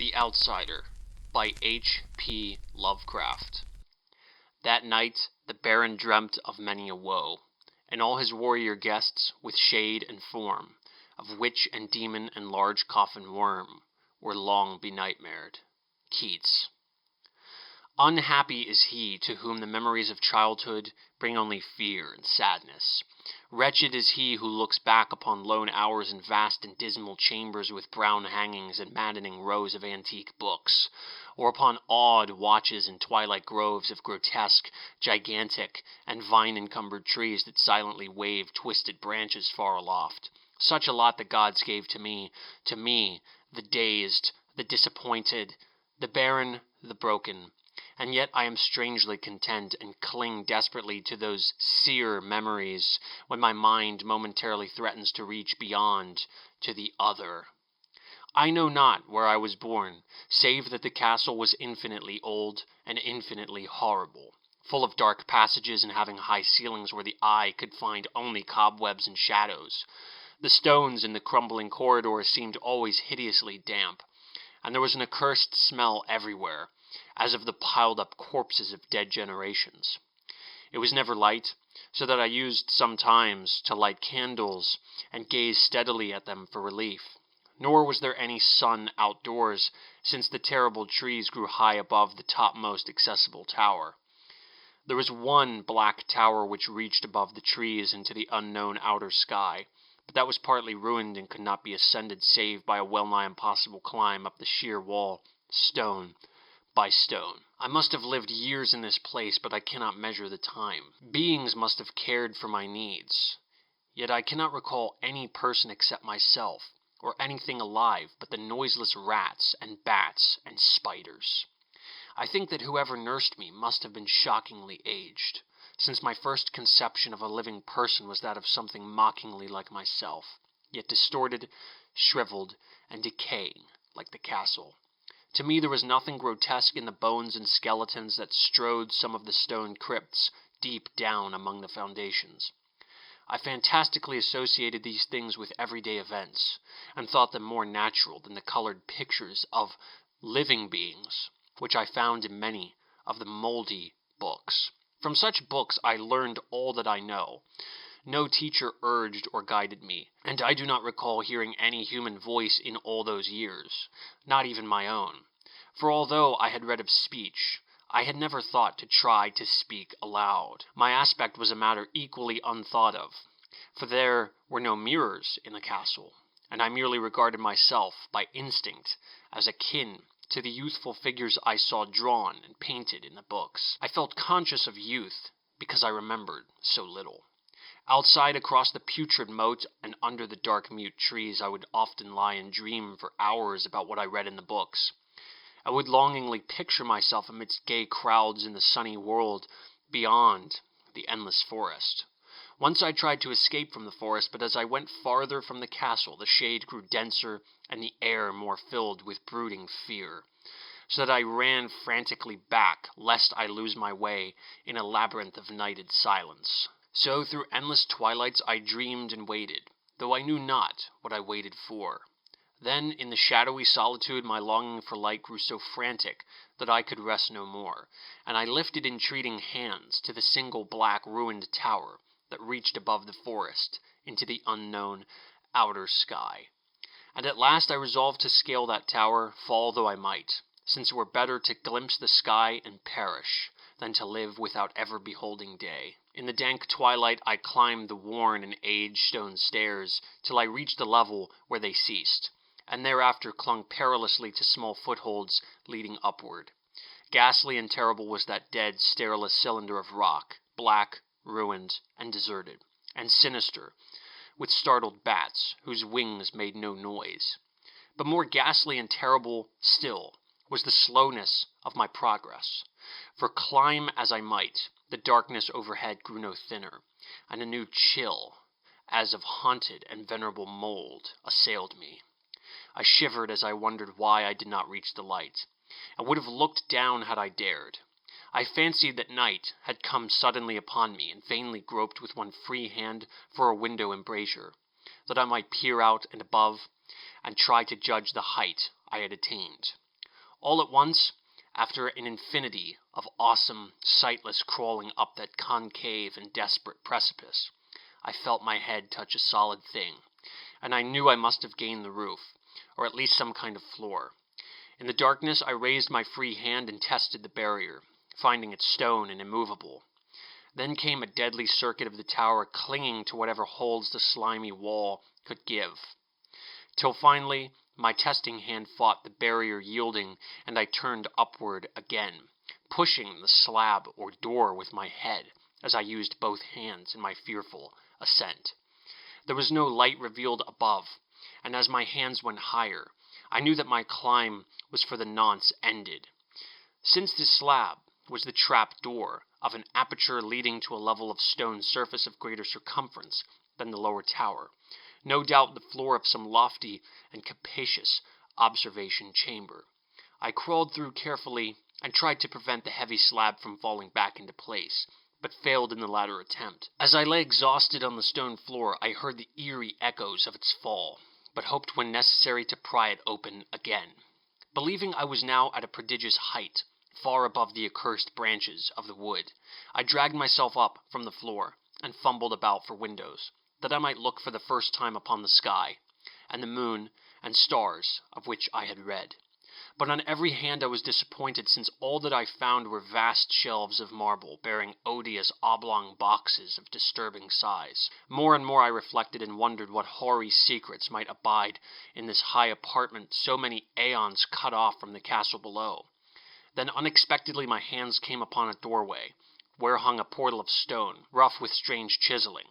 The Outsider by H.P. Lovecraft. That night the Baron dreamt of many a woe, and all his warrior guests, with shade and form, of witch and demon and large coffin worm, were long benightmared. Keats. Unhappy is he to whom the memories of childhood bring only fear and sadness. Wretched is he who looks back upon lone hours in vast and dismal chambers with brown hangings and maddening rows of antique books, or upon odd watches in twilight groves of grotesque, gigantic, and vine-encumbered trees that silently wave twisted branches far aloft. Such a lot the gods gave to me, the dazed, the disappointed, the barren, the broken. And yet I am strangely content and cling desperately to those sear memories when my mind momentarily threatens to reach beyond to the other. I know not where I was born, save that the castle was infinitely old and infinitely horrible, full of dark passages and having high ceilings where the eye could find only cobwebs and shadows. The stones in the crumbling corridors seemed always hideously damp, and there was an accursed smell everywhere, as of the piled-up corpses of dead generations. It was never light, so that I used sometimes to light candles and gaze steadily at them for relief. Nor was there any sun outdoors, since the terrible trees grew high above the topmost accessible tower. There was one black tower which reached above the trees into the unknown outer sky, but that was partly ruined and could not be ascended save by a well-nigh impossible climb up the sheer wall, stone by stone. I must have lived years in this place, but I cannot measure the time. Beings must have cared for my needs. Yet I cannot recall any person except myself, or anything alive but the noiseless rats and bats and spiders. I think that whoever nursed me must have been shockingly aged, since my first conception of a living person was that of something mockingly like myself, yet distorted, shriveled, and decaying like the castle. To me there was nothing grotesque in the bones and skeletons that strewed some of the stone crypts deep down among the foundations. I fantastically associated these things with everyday events, and thought them more natural than the colored pictures of living beings, which I found in many of the moldy books. From such books I learned all that I know. No teacher urged or guided me, and I do not recall hearing any human voice in all those years, not even my own. For although I had read of speech, I had never thought to try to speak aloud. My aspect was a matter equally unthought of, for there were no mirrors in the castle, and I merely regarded myself, by instinct, as akin to the youthful figures I saw drawn and painted in the books. I felt conscious of youth because I remembered so little. Outside across the putrid moat and under the dark mute trees I would often lie and dream for hours about what I read in the books. I would longingly picture myself amidst gay crowds in the sunny world beyond the endless forest. Once I tried to escape from the forest, but as I went farther from the castle the shade grew denser and the air more filled with brooding fear, so that I ran frantically back lest I lose my way in a labyrinth of nighted silence. So through endless twilights I dreamed and waited, though I knew not what I waited for. Then, in the shadowy solitude, my longing for light grew so frantic that I could rest no more, and I lifted entreating hands to the single black ruined tower that reached above the forest into the unknown outer sky. And at last I resolved to scale that tower, fall though I might, since it were better to glimpse the sky and perish than to live without ever beholding day. In the dank twilight I climbed the worn and aged stone stairs till I reached the level where they ceased, and thereafter clung perilously to small footholds leading upward. Ghastly and terrible was that dead, stareless cylinder of rock, black, ruined, and deserted, and sinister, with startled bats whose wings made no noise. But more ghastly and terrible still was the slowness of my progress, for climb as I might, the darkness overhead grew no thinner, and a new chill, as of haunted and venerable mold, assailed me. I shivered as I wondered why I did not reach the light, and would have looked down had I dared. I fancied that night had come suddenly upon me, and vainly groped with one free hand for a window embrasure, that I might peer out and above, and try to judge the height I had attained. All at once, after an infinity of awesome, sightless crawling up that concave and desperate precipice, I felt my head touch a solid thing, and I knew I must have gained the roof, or at least some kind of floor. In the darkness, I raised my free hand and tested the barrier, finding it stone and immovable. Then came a deadly circuit of the tower clinging to whatever holds the slimy wall could give, till finally my testing hand fought the barrier yielding, and I turned upward again, pushing the slab or door with my head as I used both hands in my fearful ascent. There was no light revealed above, and as my hands went higher, I knew that my climb was for the nonce ended. Since this slab was the trap door of an aperture leading to a level of stone surface of greater circumference than the lower tower, no doubt the floor of some lofty and capacious observation chamber, I crawled through carefully and tried to prevent the heavy slab from falling back into place, but failed in the latter attempt. As I lay exhausted on the stone floor, I heard the eerie echoes of its fall, but hoped when necessary to pry it open again. Believing I was now at a prodigious height, far above the accursed branches of the wood, I dragged myself up from the floor and fumbled about for windows, that I might look for the first time upon the sky, and the moon and stars of which I had read. But on every hand I was disappointed, since all that I found were vast shelves of marble, bearing odious oblong boxes of disturbing size. More and more I reflected and wondered what hoary secrets might abide in this high apartment so many aeons cut off from the castle below. Then unexpectedly my hands came upon a doorway, where hung a portal of stone, rough with strange chiseling.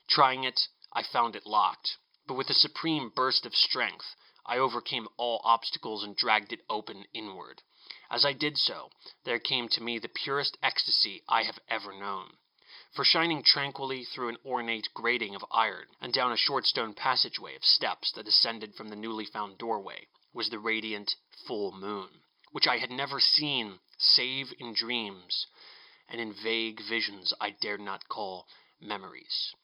Trying it, I found it locked, but with a supreme burst of strength, I overcame all obstacles and dragged it open inward. As I did so, there came to me the purest ecstasy I have ever known. For shining tranquilly through an ornate grating of iron, and down a short stone passageway of steps that ascended from the newly found doorway, was the radiant full moon, which I had never seen save in dreams, and in vague visions I dared not call memories.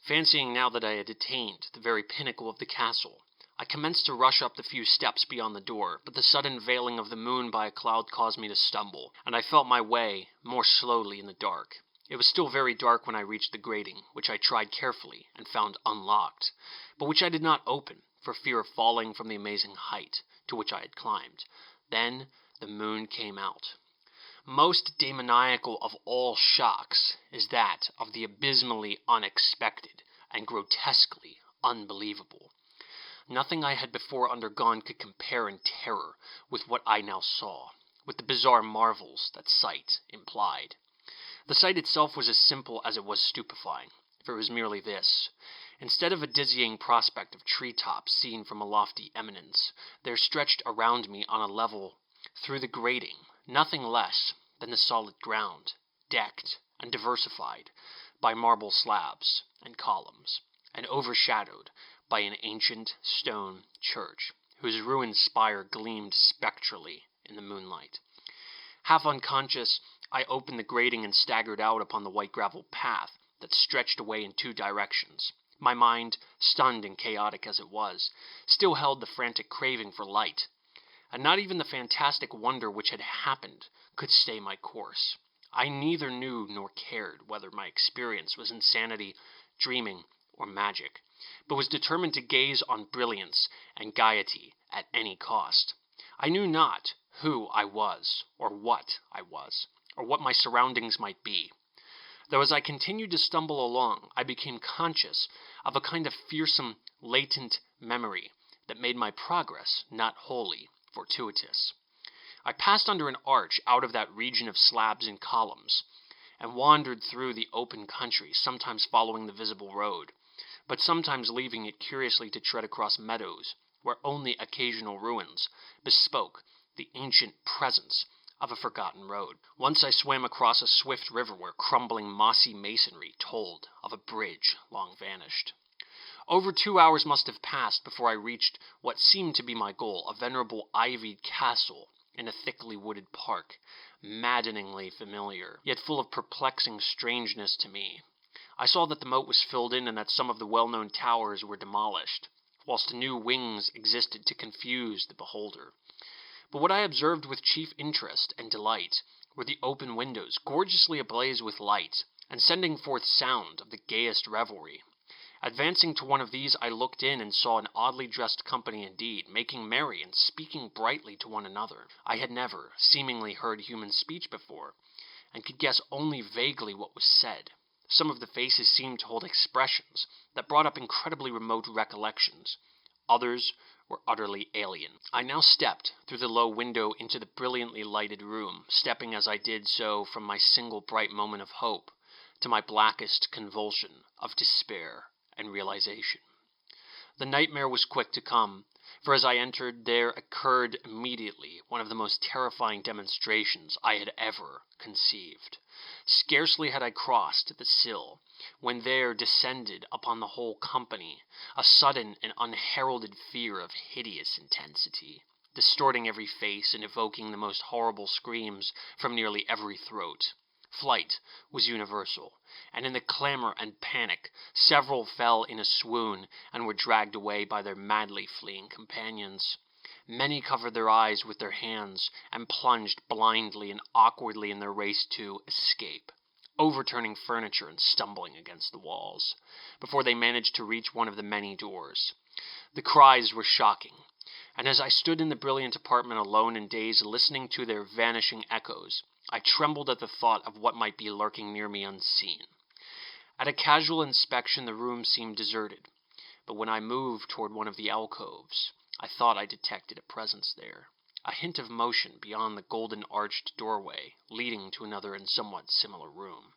Fancying now that I had attained the very pinnacle of the castle, I commenced to rush up the few steps beyond the door, but the sudden veiling of the moon by a cloud caused me to stumble, and I felt my way more slowly in the dark. It was still very dark when I reached the grating, which I tried carefully and found unlocked, but which I did not open for fear of falling from the amazing height to which I had climbed. Then the moon came out. Most demoniacal of all shocks is that of the abysmally unexpected and grotesquely unbelievable. Nothing I had before undergone could compare in terror with what I now saw, with the bizarre marvels that sight implied. The sight itself was as simple as it was stupefying, for it was merely this. Instead of a dizzying prospect of treetops seen from a lofty eminence, there stretched around me on a level through the grating nothing less than the solid ground, decked and diversified by marble slabs and columns, and overshadowed by an ancient stone church, whose ruined spire gleamed spectrally in the moonlight. Half unconscious, I opened the grating and staggered out upon the white gravel path that stretched away in two directions. My mind, stunned and chaotic as it was, still held the frantic craving for light, and not even the fantastic wonder which had happened could stay my course. I neither knew nor cared whether my experience was insanity, dreaming, or magic, but was determined to gaze on brilliance and gaiety at any cost. I knew not who I was, or what my surroundings might be. Though as I continued to stumble along, I became conscious of a kind of fearsome, latent memory that made my progress not wholly fortuitous. I passed under an arch out of that region of slabs and columns, and wandered through the open country, sometimes following the visible road, but sometimes leaving it curiously to tread across meadows, where only occasional ruins bespoke the ancient presence of a forgotten road. Once I swam across a swift river where crumbling mossy masonry told of a bridge long vanished. Over 2 hours must have passed before I reached what seemed to be my goal, a venerable ivied castle in a thickly wooded park, maddeningly familiar, yet full of perplexing strangeness to me. I saw that the moat was filled in and that some of the well-known towers were demolished, whilst new wings existed to confuse the beholder. But what I observed with chief interest and delight were the open windows, gorgeously ablaze with light, and sending forth sound of the gayest revelry. Advancing to one of these, I looked in and saw an oddly dressed company indeed, making merry and speaking brightly to one another. I had never, seemingly, heard human speech before, and could guess only vaguely what was said. Some of the faces seemed to hold expressions that brought up incredibly remote recollections. Others were utterly alien. I now stepped through the low window into the brilliantly lighted room, stepping as I did so from my single bright moment of hope to my blackest convulsion of despair and realization. The nightmare was quick to come, for as I entered there occurred immediately one of the most terrifying demonstrations I had ever conceived. Scarcely had I crossed the sill, when there descended upon the whole company a sudden and unheralded fear of hideous intensity, distorting every face and evoking the most horrible screams from nearly every throat. Flight was universal, and in the clamor and panic several fell in a swoon and were dragged away by their madly fleeing companions. Many covered their eyes with their hands and plunged blindly and awkwardly in their race to escape, overturning furniture and stumbling against the walls, before they managed to reach one of the many doors. The cries were shocking, and as I stood in the brilliant apartment alone and dazed, listening to their vanishing echoes, I trembled at the thought of what might be lurking near me unseen. At a casual inspection the room seemed deserted, but when I moved toward one of the alcoves, I thought I detected a presence there, a hint of motion beyond the golden-arched doorway leading to another and somewhat similar room.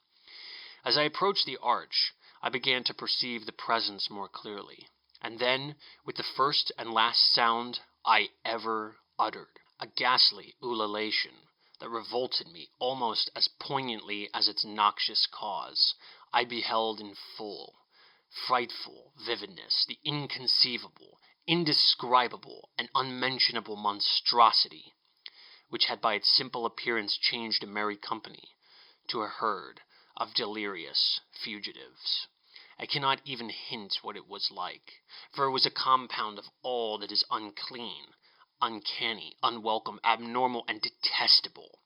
As I approached the arch, I began to perceive the presence more clearly, and then, with the first and last sound I ever uttered, a ghastly ululation that revolted me almost as poignantly as its noxious cause, I beheld in full, frightful vividness the inconceivable, indescribable, and unmentionable monstrosity, which had by its simple appearance changed a merry company to a herd of delirious fugitives. I cannot even hint what it was like, for it was a compound of all that is unclean, uncanny, unwelcome, abnormal, and detestable.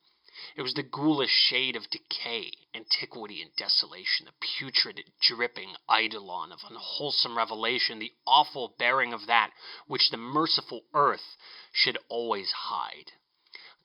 It was the ghoulish shade of decay, antiquity, and desolation, the putrid, dripping eidolon of unwholesome revelation, the awful bearing of that which the merciful earth should always hide.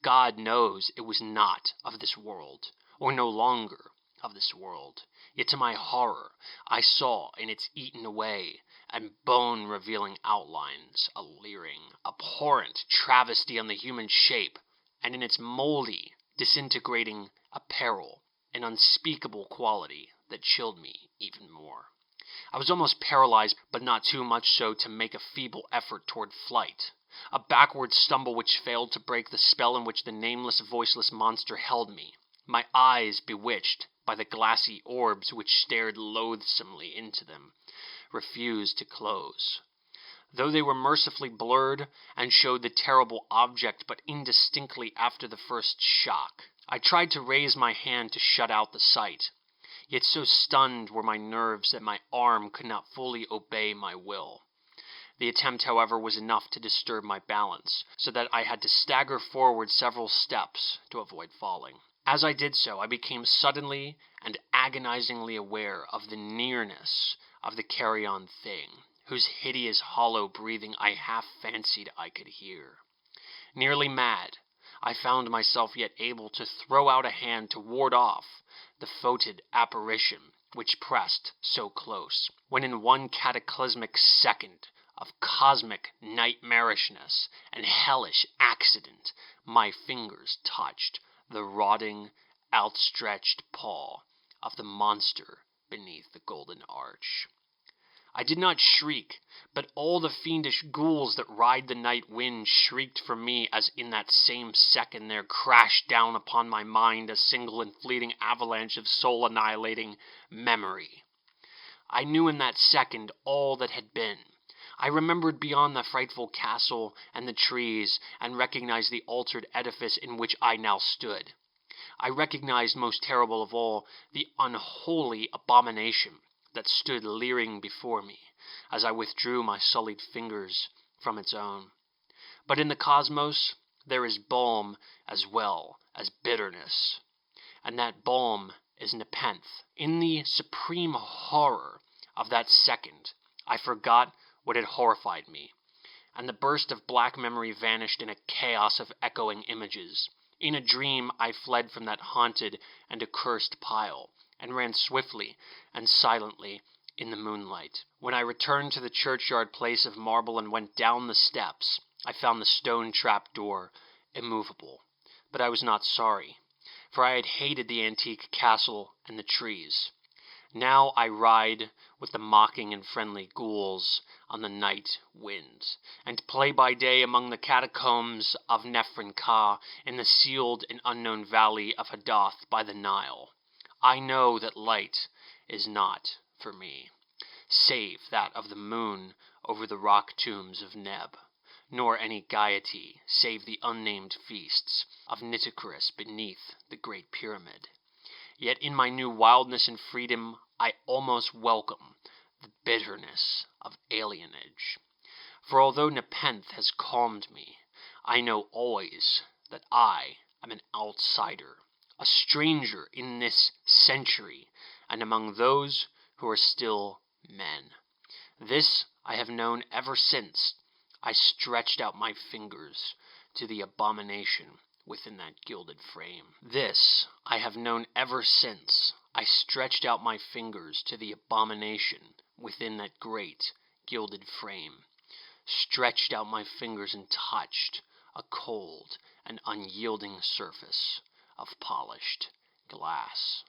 God knows it was not of this world, or no longer of this world, yet to my horror I saw in its eaten away and bone-revealing outlines a leering, abhorrent travesty on the human shape, and in its mouldy, disintegrating apparel an unspeakable quality that chilled me even more. I was almost paralyzed, but not too much so to make a feeble effort toward flight, a backward stumble which failed to break the spell in which the nameless, voiceless monster held me, my eyes bewitched by the glassy orbs which stared loathsomely into them, refused to close. Though they were mercifully blurred and showed the terrible object but indistinctly after the first shock, I tried to raise my hand to shut out the sight, yet so stunned were my nerves that my arm could not fully obey my will. The attempt, however, was enough to disturb my balance, so that I had to stagger forward several steps to avoid falling. As I did so, I became suddenly and agonizingly aware of the nearness of the carrion thing, whose hideous hollow breathing I half fancied I could hear. Nearly mad, I found myself yet able to throw out a hand to ward off the foetid apparition which pressed so close, when in one cataclysmic second of cosmic nightmarishness and hellish accident my fingers touched the rotting, outstretched paw of the monster beneath the golden arch. I did not shriek, but all the fiendish ghouls that ride the night wind shrieked for me as in that same second there crashed down upon my mind a single and fleeting avalanche of soul-annihilating memory. I knew in that second all that had been. I remembered beyond the frightful castle and the trees, and recognized the altered edifice in which I now stood. I recognized, most terrible of all, the unholy abomination that stood leering before me, as I withdrew my sullied fingers from its own. But in the cosmos there is balm as well as bitterness. And that balm is nepenthe. In the supreme horror of that second, I forgot what had horrified me, and the burst of black memory vanished in a chaos of echoing images. In a dream, I fled from that haunted and accursed pile, and ran swiftly and silently in the moonlight. When I returned to the churchyard place of marble and went down the steps, I found the stone trap door immovable. But I was not sorry, for I had hated the antique castle and the trees. Now I ride with the mocking and friendly ghouls on the night wind, and play by day among the catacombs of Nefren-Ka in the sealed and unknown valley of Hadath by the Nile. I know that light is not for me, save that of the moon over the rock tombs of Neb, nor any gaiety save the unnamed feasts of Nitocris beneath the Great Pyramid. Yet in my new wildness and freedom, I almost welcome the bitterness of alienage. For although nepenthe has calmed me, I know always that I am an outsider, a stranger in this century, and among those who are still men. This I have known ever since I stretched out my fingers to the abomination within that gilded frame. This I have known ever since I stretched out my fingers to the abomination within that great gilded frame, stretched out my fingers and touched a cold and unyielding surface of polished glass.